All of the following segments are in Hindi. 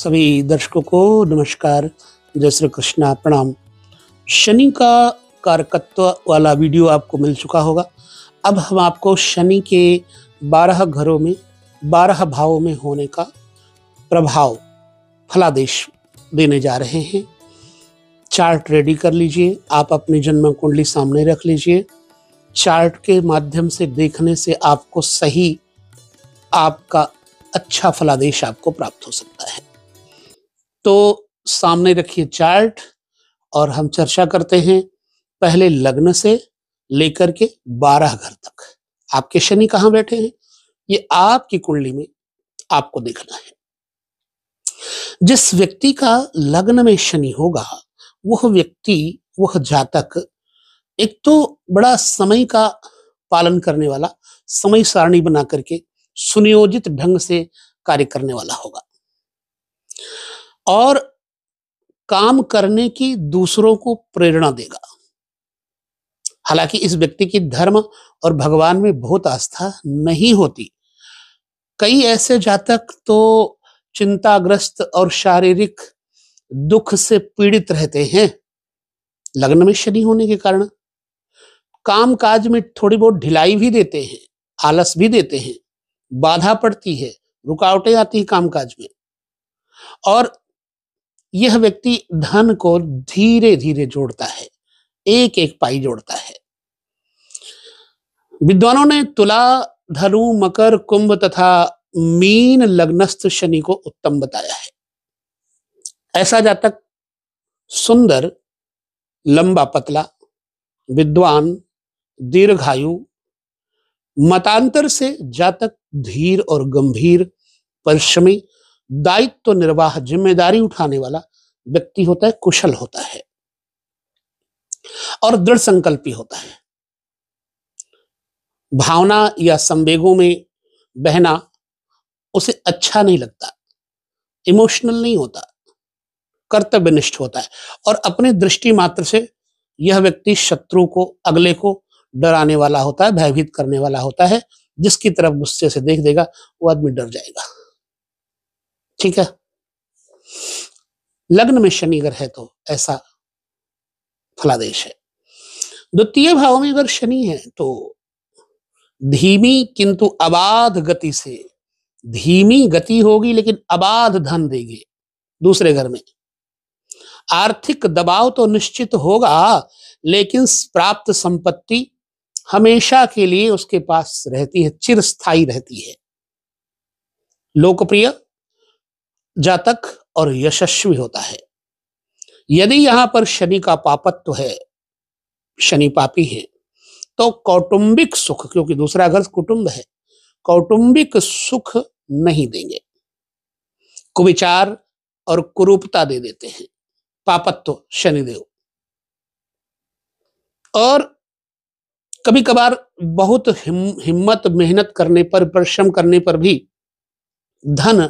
सभी दर्शकों को नमस्कार, जय श्री कृष्णा, प्रणाम। शनि का कारकत्व वाला वीडियो आपको मिल चुका होगा। अब हम आपको शनि के 12 घरों में 12 भावों में होने का प्रभाव फलादेश देने जा रहे हैं। चार्ट रेडी कर लीजिए, आप अपनी जन्म कुंडली सामने रख लीजिए। चार्ट के माध्यम से देखने से आपको सही आपका अच्छा फलादेश आपको प्राप्त हो सकता है। तो सामने रखिए चार्ट और हम चर्चा करते हैं पहले लग्न से लेकर के 12 घर तक। आपके शनि कहाँ बैठे हैं, ये आपकी कुंडली में आपको देखना है। जिस व्यक्ति का लग्न में शनि होगा वह व्यक्ति, वह जातक एक तो बड़ा समय का पालन करने वाला, समय सारणी बना करके सुनियोजित ढंग से कार्य करने वाला होगा और काम करने की दूसरों को प्रेरणा देगा। हालांकि इस व्यक्ति की धर्म और भगवान में बहुत आस्था नहीं होती। कई ऐसे जातक तो चिंताग्रस्त और शारीरिक दुख से पीड़ित रहते हैं लग्न में शनि होने के कारण। काम काज में थोड़ी बहुत ढिलाई भी देते हैं, आलस भी देते हैं, बाधा पड़ती है, रुकावटें आती हैं कामकाज में। और यह व्यक्ति धन को धीरे धीरे जोड़ता है, एक एक पाई जोड़ता है। विद्वानों ने तुला, धनु, मकर, कुंभ तथा मीन लग्नस्थ शनि को उत्तम बताया है। ऐसा जातक सुंदर, लंबा पतला, विद्वान, दीर्घायु, मतांतर से जातक धीर और गंभीर, परिश्रमी, दायित्व निर्वाह, जिम्मेदारी उठाने वाला व्यक्ति होता है, कुशल होता है और दृढ़ संकल्पी होता है। भावना या संवेगों में बहना उसे अच्छा नहीं लगता, इमोशनल नहीं होता, कर्तव्यनिष्ठ होता है और अपने दृष्टि मात्र से यह व्यक्ति शत्रु को, अगले को डराने वाला होता है, भयभीत करने वाला होता है। जिसकी तरफ गुस्से से देख देगा वो आदमी डर जाएगा। ठीक है, लग्न में शनि अगर है तो ऐसा फलादेश है। द्वितीय भाव में अगर शनि है तो धीमी किंतु अबाध गति से, धीमी गति होगी लेकिन अबाध धन देंगे दूसरे घर में। आर्थिक दबाव तो निश्चित होगा लेकिन प्राप्त संपत्ति हमेशा के लिए उसके पास रहती है, चिरस्थायी रहती है। लोकप्रिय जातक और यशस्वी होता है। यदि यहां पर शनि का पापत्व है, शनि पापी है, तो कौटुंबिक सुख, क्योंकि दूसरा घर कुटुंब है, कौटुंबिक सुख नहीं देंगे, कुविचार और कुरूपता दे देते हैं पापत्व शनिदेव। और कभी कभार बहुत हिम्मत मेहनत करने पर, परिश्रम करने पर भी धन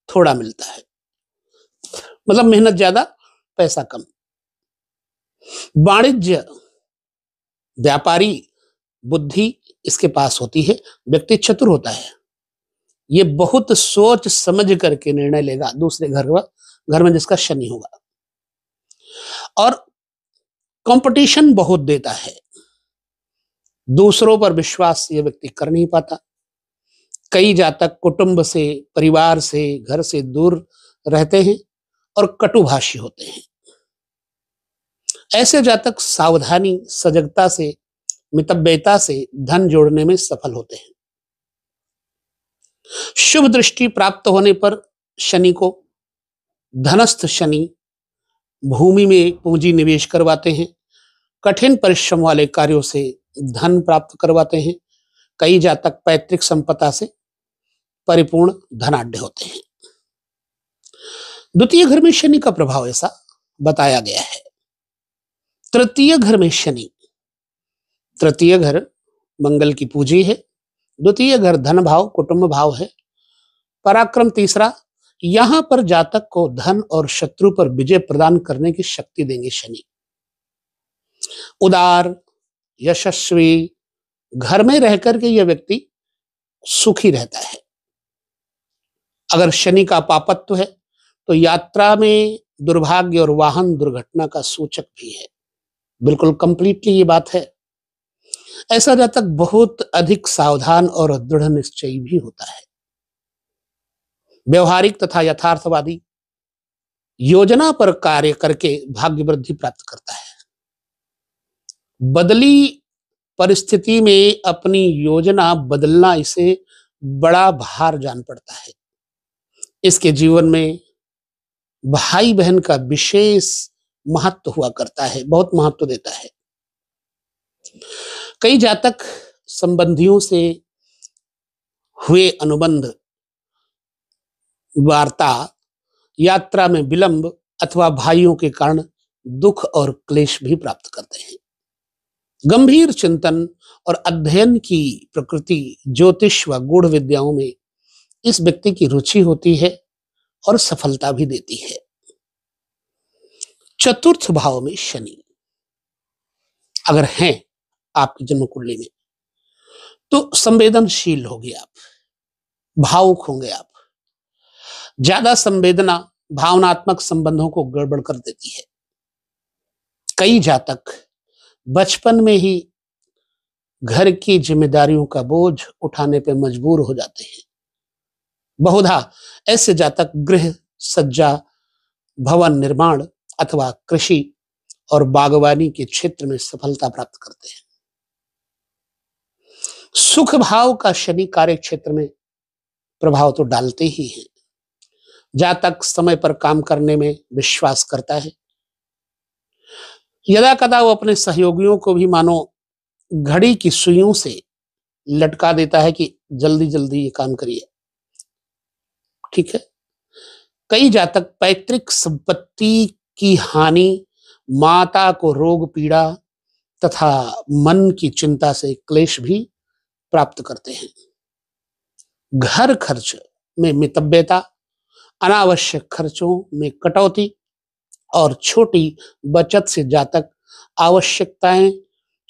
थोड़ा मिलता है, मतलब मेहनत ज्यादा पैसा कम। वाणिज्य, व्यापारी बुद्धि इसके पास होती है, व्यक्ति चतुर होता है, ये बहुत सोच समझ करके निर्णय लेगा दूसरे घर में जिसका शनि होगा। और कंपटीशन बहुत देता है, दूसरों पर विश्वास ये व्यक्ति कर नहीं पाता। कई जातक कुटुंब से, परिवार से, घर से दूर रहते हैं और कटुभाषी होते हैं। ऐसे जातक सावधानी, सजगता से, मितव्ययता से धन जोड़ने में सफल होते हैं। शुभ दृष्टि प्राप्त होने पर शनि को धनस्थ शनि भूमि में पूंजी निवेश करवाते हैं, कठिन परिश्रम वाले कार्यों से धन प्राप्त करवाते हैं। कई जातक पैतृक संपदा से परिपूर्ण धनाढ्य होते हैं। द्वितीय घर में शनि का प्रभाव ऐसा बताया गया है। तृतीय घर में शनि, तृतीय घर मंगल की पूंजी है, द्वितीय घर धन भाव, कुटुंब भाव है। पराक्रम तीसरा, यहां पर जातक को धन और शत्रु पर विजय प्रदान करने की शक्ति देंगे शनि। उदार, यशस्वी, घर में रहकर के यह व्यक्ति सुखी रहता है। अगर शनि का पापत्व है तो यात्रा में दुर्भाग्य और वाहन दुर्घटना का सूचक भी है। बिल्कुल कंप्लीटली ये बात है। ऐसा जातक बहुत अधिक सावधान और दृढ़ निश्चयी भी होता है। व्यवहारिक तथा यथार्थवादी, योजना पर कार्य करके भाग्य वृद्धि प्राप्त करता है। बदली परिस्थिति में अपनी योजना बदलना इसे बड़ा भार जान पड़ता है। इसके जीवन में भाई बहन का विशेष महत्व हुआ करता है, बहुत महत्व देता है। कई जातक संबंधियों से हुए अनुबंध, वार्ता, यात्रा में विलंब अथवा भाइयों के कारण दुख और क्लेश भी प्राप्त करते हैं। गंभीर चिंतन और अध्ययन की प्रकृति, ज्योतिष व गूढ़ विद्याओं में इस व्यक्ति की रुचि होती है और सफलता भी देती है। चतुर्थ भाव में शनि अगर हैं आपकी जन्म कुंडली में, तो संवेदनशील होंगे आप, भावुक होंगे आप। ज्यादा संवेदना भावनात्मक संबंधों को गड़बड़ कर देती है। कई जातक बचपन में ही घर की जिम्मेदारियों का बोझ उठाने पर मजबूर हो जाते हैं। बहुधा ऐसे जातक गृह सज्जा, भवन निर्माण अथवा कृषि और बागवानी के क्षेत्र में सफलता प्राप्त करते हैं। सुख भाव का शनि कार्य क्षेत्र में प्रभाव तो डालते ही है। जातक समय पर काम करने में विश्वास करता है। यदा कदा वो अपने सहयोगियों को भी मानो घड़ी की सुइयों से लटका देता है कि जल्दी जल्दी ये काम करिए। ठीक है। कई जातक पैतृक संपत्ति की हानि, माता को रोग पीड़ा तथा मन की चिंता से क्लेश भी प्राप्त करते हैं। घर खर्च में मितव्यता, अनावश्यक खर्चों में कटौती और छोटी बचत से जातक आवश्यकताएं,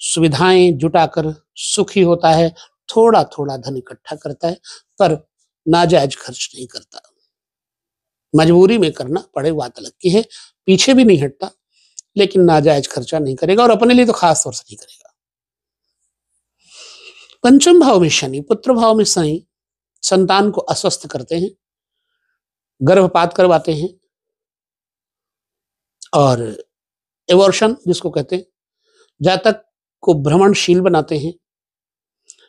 सुविधाएं जुटाकर सुखी होता है। थोड़ा थोड़ा धन इकट्ठा करता है पर नाजायज खर्च नहीं करता। मजबूरी में करना पड़े बात अलग की है, पीछे भी नहीं हटता, लेकिन नाजायज खर्चा नहीं करेगा और अपने लिए तो खास तौर से नहीं करेगा। पंचम भाव में शनि, पुत्र भाव में शनि संतान को अस्वस्थ करते हैं, गर्भपात करवाते हैं और एवर्शन जिसको कहते हैं, जातक को भ्रमणशील बनाते हैं।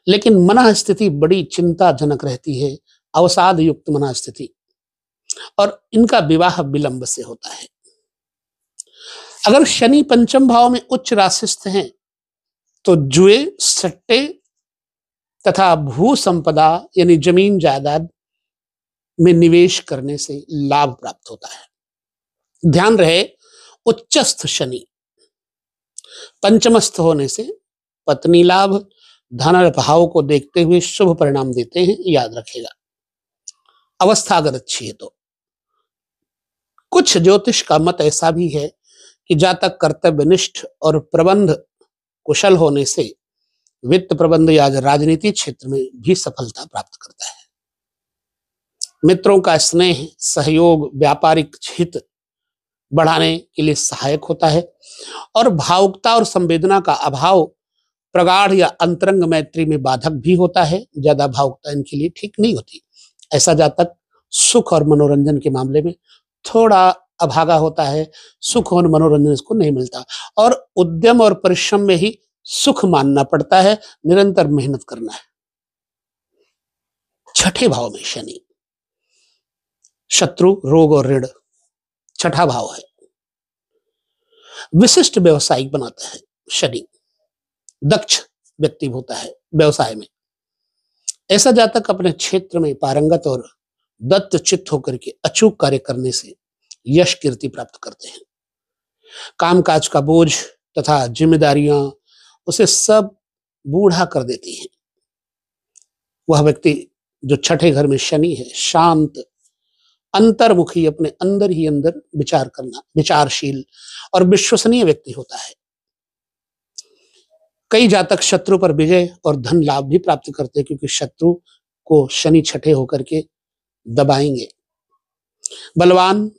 लेकिन मन स्थिति बड़ी चिंताजनक रहती है, अवसाद युक्त मन स्थिति, और इनका विवाह विलंब से होता है। अगर शनि पंचम भाव में उच्च राशिस्थ हैं तो जुए, सट्टे तथा भू संपदा यानी जमीन जायदाद में निवेश करने से लाभ प्राप्त होता है। ध्यान रहे, उच्चस्थ शनि पंचमस्थ होने से पत्नी लाभ, धन भाव को देखते हुए शुभ परिणाम देते हैं, याद रखेगा। अवस्था अगर अच्छी है तो कुछ ज्योतिष का मत ऐसा भी है कि जातक कर्तव्यनिष्ठ और प्रबंध कुशल होने से वित्त प्रबंध या राजनीति क्षेत्र में भी सफलता प्राप्त करता है। मित्रों का स्नेह, सहयोग व्यापारिक हित बढ़ाने के लिए सहायक होता है और भावुकता और संवेदना का अभाव प्रगाढ़ या अंतरंग मैत्री में बाधक भी होता है। ज्यादा भावुकता इनके लिए ठीक नहीं होती। ऐसा जातक सुख और मनोरंजन के मामले में थोड़ा अभागा होता है, सुख और मनोरंजन इसको नहीं मिलता और उद्यम और परिश्रम में ही सुख मानना पड़ता है, निरंतर मेहनत करना है। छठे भाव में शनि शत्रु, रोग और ऋण, छठा भाव है। विशिष्ट व्यवसायिक बनाता है शनि, दक्ष व्यक्ति होता है व्यवसाय में। ऐसा जातक अपने क्षेत्र में पारंगत और दत्त चित्त होकर के अचूक कार्य करने से यश कीर्ति प्राप्त करते हैं। कामकाज का बोझ तथा जिम्मेदारियां उसे सब बूढ़ा कर देती हैं। वह व्यक्ति जो छठे घर में शनि है, शांत, अंतर्मुखी, अपने अंदर ही अंदर विचार करना, विचारशील और विश्वसनीय व्यक्ति होता है। कई जातक शत्रु पर विजय और धन लाभ भी प्राप्त करते हैं, क्योंकि शत्रु को शनि छठे होकर के दबाएंगे। बलवान,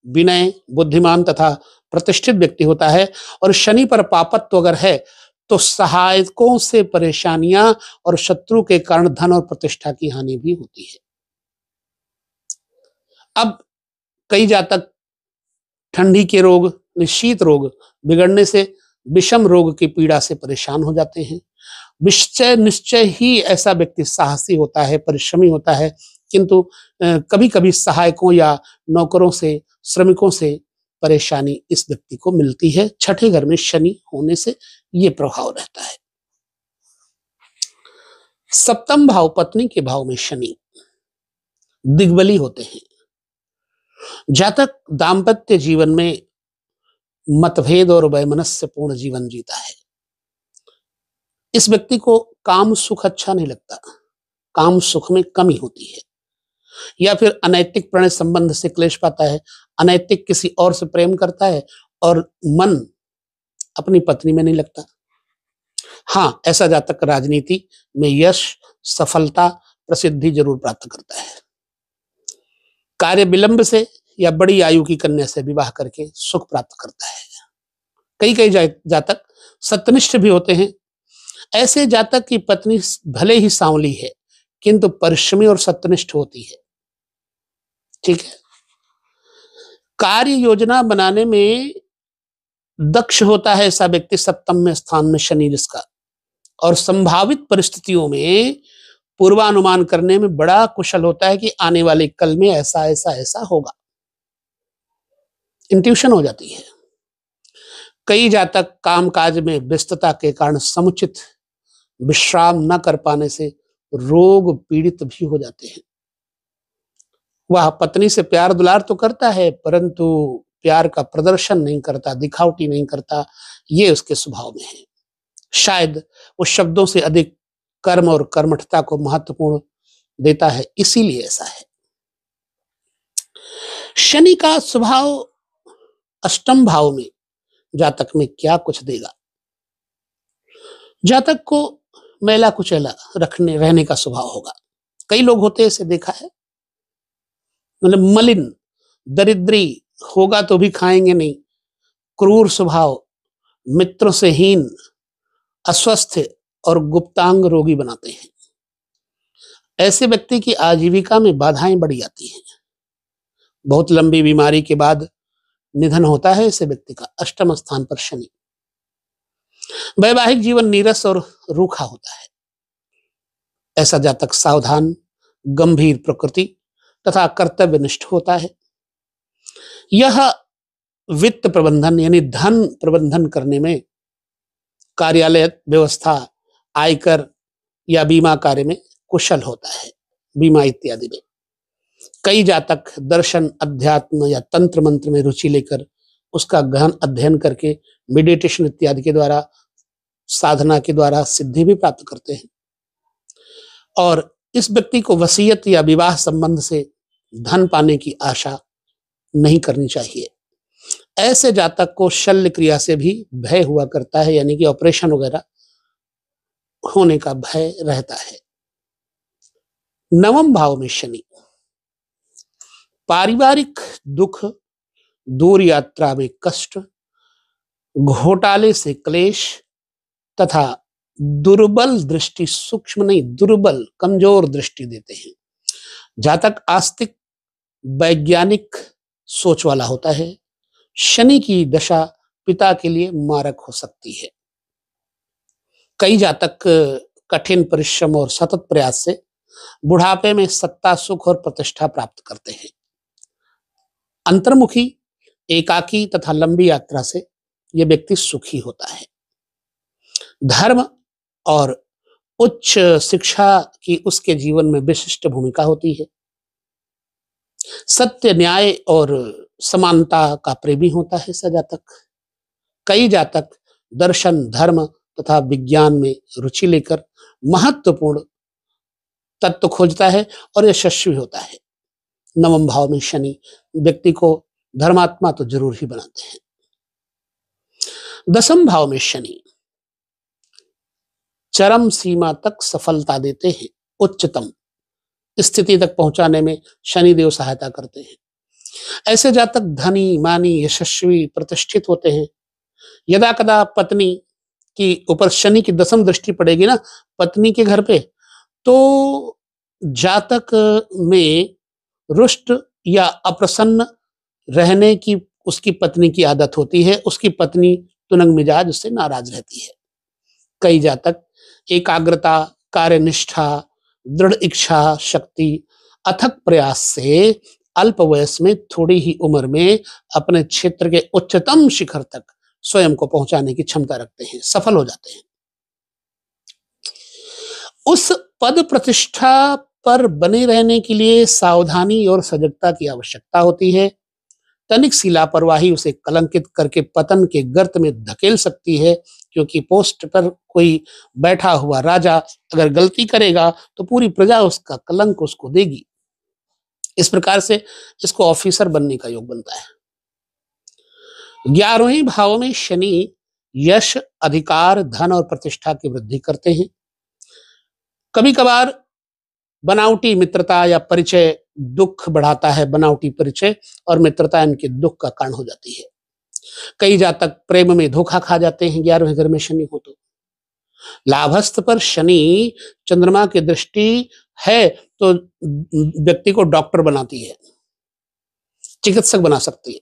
विनय, बुद्धिमान तथा प्रतिष्ठित व्यक्ति होता है। और शनि पर पापत्व अगर है तो सहायकों से परेशानियां और शत्रु के कारण धन और प्रतिष्ठा की हानि भी होती है। अब कई जातक ठंडी के रोग, शीत रोग बिगड़ने से विषम रोग की पीड़ा से परेशान हो जाते हैं। निश्चय ही ऐसा व्यक्ति साहसी होता है, परिश्रमी होता है, किंतु कभी कभी सहायकों या नौकरों से, श्रमिकों से परेशानी इस व्यक्ति को मिलती है। छठे घर में शनि होने से ये प्रभाव रहता है। सप्तम भाव, पत्नी के भाव में शनि दिग्बली होते हैं। जातक दाम्पत्य जीवन में मतभेद और वैमनस्यपूर्ण जीवन जीता है। इस व्यक्ति को काम सुख अच्छा नहीं लगता, काम सुख में कमी होती है, या फिर अनैतिक प्रणय संबंध से क्लेश पाता है, अनैतिक किसी और से प्रेम करता है और मन अपनी पत्नी में नहीं लगता। हाँ, ऐसा जातक राजनीति में यश, सफलता, प्रसिद्धि जरूर प्राप्त करता है। कार्य विलंब से या बड़ी आयु की कन्या से विवाह करके सुख प्राप्त करता है। कई जातक सत्यनिष्ठ भी होते हैं। ऐसे जातक की पत्नी भले ही सांवली है किंतु परिश्रमी और सत्यनिष्ठ होती है। ठीक है। कार्य योजना बनाने में दक्ष होता है ऐसा व्यक्ति, सप्तम में स्थान में शनि जिसका, और संभावित परिस्थितियों में पूर्वानुमान करने में बड़ा कुशल होता है कि आने वाले कल में ऐसा ऐसा ऐसा होगा। इंट्यूशन हो जाती है। कई जातक कामकाज में व्यस्तता के कारण समुचित विश्राम न कर पाने से रोग पीड़ित भी हो जाते हैं। वह पत्नी से प्यार दुलार तो करता है परंतु प्यार का प्रदर्शन नहीं करता, दिखावटी नहीं करता, ये उसके स्वभाव में है। शायद वो शब्दों से अधिक कर्म और कर्मठता को महत्वपूर्ण देता है, इसीलिए ऐसा है। शनि का स्वभाव अष्टम भाव में जातक में क्या कुछ देगा। जातक को मैला कुचैला रहने का स्वभाव होगा। कई लोग होते हैं, इसे देखा है, मतलब मलिन, दरिद्री होगा तो भी खाएंगे नहीं, क्रूर स्वभाव, मित्रों से हीन, अस्वस्थ और गुप्तांग रोगी बनाते हैं। ऐसे व्यक्ति की आजीविका में बाधाएं बढ़ जाती हैं। बहुत लंबी बीमारी के बाद निधन होता है ऐसे व्यक्ति का। अष्टम स्थान पर शनि। वैवाहिक जीवन नीरस और रूखा होता है। ऐसा जातक सावधान, गंभीर प्रकृति तथा कर्तव्यनिष्ठ होता है। यह वित्त प्रबंधन यानी धन प्रबंधन करने में, कार्यालय व्यवस्था, आयकर या बीमा कार्य में कुशल होता है, बीमा इत्यादि में। कई जातक दर्शन, अध्यात्म या तंत्र मंत्र में रुचि लेकर उसका गहन अध्ययन करके मेडिटेशन इत्यादि के द्वारा, साधना के द्वारा सिद्धि भी प्राप्त करते हैं। और इस व्यक्ति को वसीयत या विवाह संबंध से धन पाने की आशा नहीं करनी चाहिए। ऐसे जातक को शल्य क्रिया से भी भय हुआ करता है, यानी कि ऑपरेशन वगैरह होने का भय रहता है। नवम भाव में शनि। पारिवारिक दुख, दूर यात्रा में कष्ट, घोटाले से क्लेश तथा दुर्बल दृष्टि, सूक्ष्म नहीं दुर्बल, कमजोर दृष्टि देते हैं। जातक आस्तिक, वैज्ञानिक सोच वाला होता है। शनि की दशा पिता के लिए मारक हो सकती है। कई जातक कठिन परिश्रम और सतत प्रयास से बुढ़ापे में सत्ता, सुख और प्रतिष्ठा प्राप्त करते हैं। अंतर्मुखी, एकाकी तथा लंबी यात्रा से यह व्यक्ति सुखी होता है। धर्म और उच्च शिक्षा की उसके जीवन में विशिष्ट भूमिका होती है। सत्य, न्याय और समानता का प्रेमी होता है ऐसा जातक। कई जातक दर्शन, धर्म तथा विज्ञान में रुचि लेकर महत्वपूर्ण तत्व खोजता है और यशस्वी होता है। नवम भाव में शनि व्यक्ति को धर्मात्मा तो जरूर ही बनाते हैं। दसम भाव में शनि चरम सीमा तक सफलता देते हैं। उच्चतम स्थिति तक पहुंचाने में शनिदेव सहायता करते हैं। ऐसे जातक धनी, मानी, यशस्वी, प्रतिष्ठित होते हैं। यदा कदा पत्नी की ऊपर शनि की दसम दृष्टि पड़ेगी ना पत्नी के घर पे, तो जातक में रुष्ट या अप्रसन्न रहने की उसकी पत्नी की आदत होती है। उसकी पत्नी तुनंग मिजाज, उससे नाराज रहती है। कई जातक एकाग्रता, कार्यनिष्ठा, दृढ़ इच्छा शक्ति, अथक प्रयास से अल्प वयस में, थोड़ी ही उम्र में अपने क्षेत्र के उच्चतम शिखर तक स्वयं को पहुंचाने की क्षमता रखते हैं, सफल हो जाते हैं। उस पद प्रतिष्ठा पर बने रहने के लिए सावधानी और सजगता की आवश्यकता होती है। तनिक सी लापरवाही उसे कलंकित करके पतन के गर्त में धकेल सकती है, क्योंकि पोस्ट पर कोई बैठा हुआ राजा अगर गलती करेगा तो पूरी प्रजा उसका कलंक उसको देगी। इस प्रकार से इसको ऑफिसर बनने का योग बनता है। 11वें भाव में शनि यश, अधिकार, धन और प्रतिष्ठा की वृद्धि करते हैं। कभी कभार बनावटी मित्रता या परिचय दुख बढ़ाता है। बनावटी परिचय और मित्रता इनके दुख का कारण हो जाती है। कई जातक प्रेम में धोखा खा जाते हैं 11वें घर में शनि हो तो। लाभस्थ पर शनि चंद्रमा की दृष्टि है तो व्यक्ति को डॉक्टर बनाती है, चिकित्सक बना सकती है।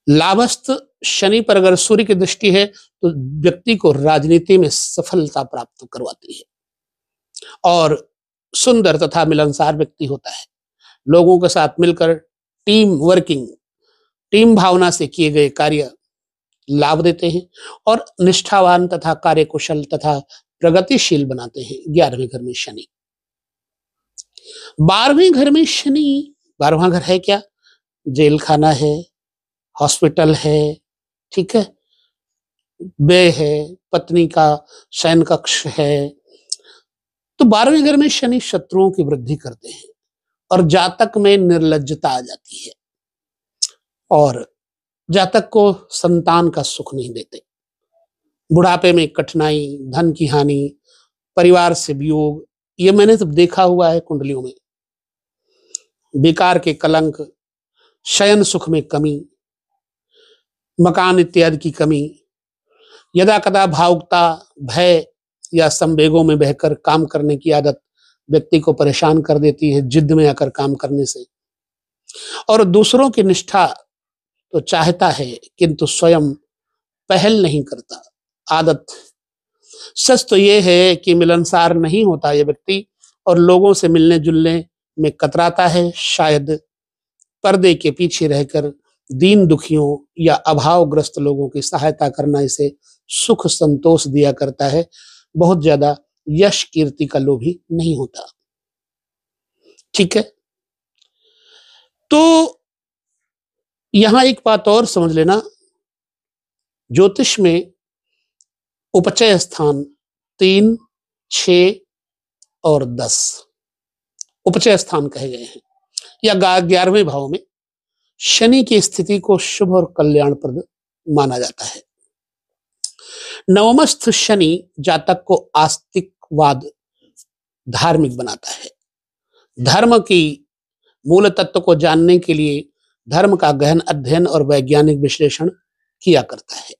लाभस्थ शनि पर अगर सूर्य की दृष्टि है तो व्यक्ति को राजनीति में सफलता प्राप्त करवाती है और सुंदर तथा मिलनसार व्यक्ति होता है। लोगों के साथ मिलकर टीम वर्किंग, टीम भावना से किए गए कार्य लाभ देते हैं और निष्ठावान तथा कार्यकुशल तथा प्रगतिशील बनाते हैं 11वें घर में शनि। 12वें घर में शनि, 12वां घर है क्या? जेल खाना है, हॉस्पिटल है, ठीक है, व्यय है, पत्नी का शयन कक्ष है। तो 12वें घर में शनि शत्रुओं की वृद्धि करते हैं और जातक में निर्लज्जता आ जाती है और जातक को संतान का सुख नहीं देते। बुढ़ापे में कठिनाई, धन की हानि, परिवार से वियोग, ये मैंने सब देखा हुआ है कुंडलियों में। बेकार के कलंक, शयन सुख में कमी, मकान इत्यादि की कमी, यदा कदा भावुकता, भय या संवेगों में बहकर काम करने की आदत व्यक्ति को परेशान कर देती है, जिद में आकर काम करने से। और दूसरों की निष्ठा तो चाहता है किंतु स्वयं पहल नहीं करता, आदत। सच तो यह है कि मिलनसार नहीं होता यह व्यक्ति और लोगों से मिलने जुलने में कतराता है। शायद पर्दे के पीछे रहकर दीन दुखियों या अभावग्रस्त लोगों की सहायता करना इसे सुख संतोष दिया करता है। बहुत ज्यादा यश कीर्ति का लोभी नहीं होता। ठीक है, तो यहां एक बात और समझ लेना, ज्योतिष में उपचय स्थान 3, 6 और 10 उपचय स्थान कहे गए हैं या 11वें भाव में शनि की स्थिति को शुभ और कल्याणप्रद माना जाता है। नवमस्थ शनि जातक को आस्तिकवाद, धार्मिक बनाता है। धर्म की मूल तत्व को जानने के लिए धर्म का गहन अध्ययन और वैज्ञानिक विश्लेषण किया करता है।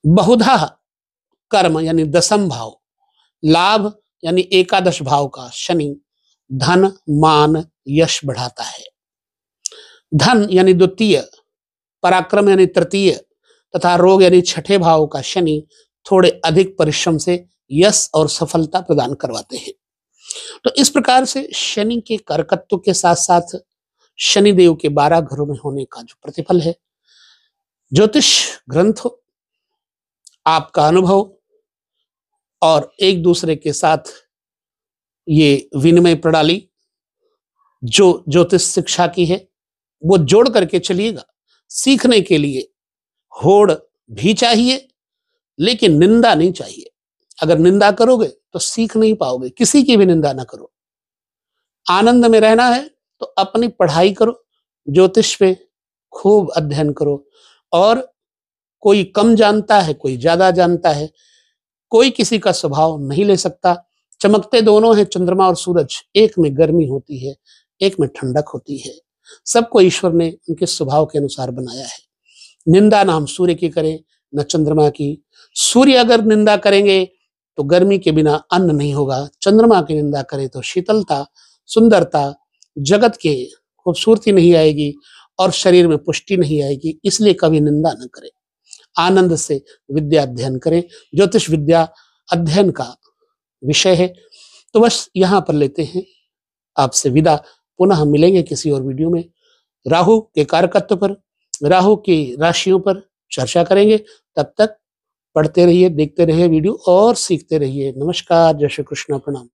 बहुधा कर्म यानी दसम भाव, लाभ यानी एकादश भाव का शनि धन, मान, यश बढ़ाता है। धन यानी द्वितीय, पराक्रम यानी तृतीय तथा रोग यानी छठे भाव का शनि थोड़े अधिक परिश्रम से यश और सफलता प्रदान करवाते हैं। तो इस प्रकार से शनि के कारकत्व के साथ साथ शनिदेव के 12 घरों में होने का जो प्रतिफल है, ज्योतिष ग्रंथ, आपका अनुभव और एक दूसरे के साथ ये विनिमय प्रणाली जो ज्योतिष शिक्षा की है वो जोड़ करके चलिएगा। सीखने के लिए होड़ भी चाहिए लेकिन निंदा नहीं चाहिए। अगर निंदा करोगे तो सीख नहीं पाओगे। किसी की भी निंदा ना करो। आनंद में रहना है तो अपनी पढ़ाई करो, ज्योतिष पे खूब अध्ययन करो। और कोई कम जानता है, कोई ज्यादा जानता है, कोई किसी का स्वभाव नहीं ले सकता। चमकते दोनों हैं, चंद्रमा और सूरज। एक में गर्मी होती है, एक में ठंडक होती है। सबको ईश्वर ने उनके स्वभाव के अनुसार बनाया है। निंदा ना हम सूर्य की करें, न चंद्रमा की। सूर्य अगर निंदा करेंगे तो गर्मी के बिना अन्न नहीं होगा। चंद्रमा की निंदा करें तो शीतलता, सुंदरता, जगत के खूबसूरती नहीं आएगी और शरीर में पुष्टि नहीं आएगी। इसलिए कभी निंदा न करें। आनंद से विद्या अध्ययन करें। ज्योतिष विद्या अध्ययन का विषय है। तो बस यहाँ पर लेते हैं आपसे विदा। पुनः हम मिलेंगे किसी और वीडियो में। राहु के कारकत्व पर, राहु की राशियों पर चर्चा करेंगे। तब तक पढ़ते रहिए, देखते रहिए वीडियो और सीखते रहिए। नमस्कार, जय श्री कृष्ण, प्रणाम।